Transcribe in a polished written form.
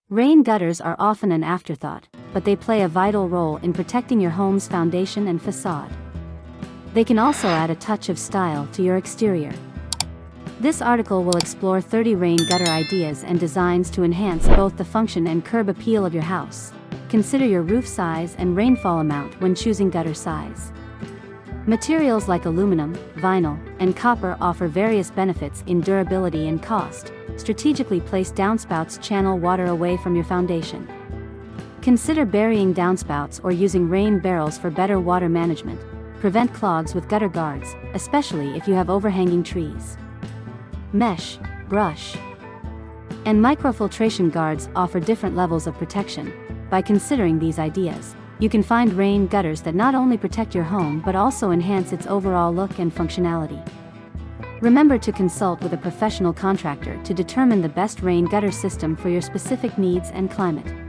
Rain gutters are often an afterthought, but they play a vital role in protecting your home's foundation and facade. They can also add a touch of style to your exterior. This article will explore 30 rain gutter ideas and designs to enhance both the function and curb appeal of your house. Consider your roof size and rainfall amount when choosing gutter size. Materials like aluminum, vinyl, and copper offer various benefits in durability and cost. Strategically place downspouts channel water away from your foundation. Consider burying downspouts or using rain barrels for better water management. Prevent clogs with gutter guards, especially if you have overhanging trees. Mesh, brush, and microfiltration guards offer different levels of protection. By considering these ideas, you can find rain gutters that not only protect your home but also enhance its overall look and functionality. Remember to consult with a professional contractor to determine the best rain gutter system for your specific needs and climate.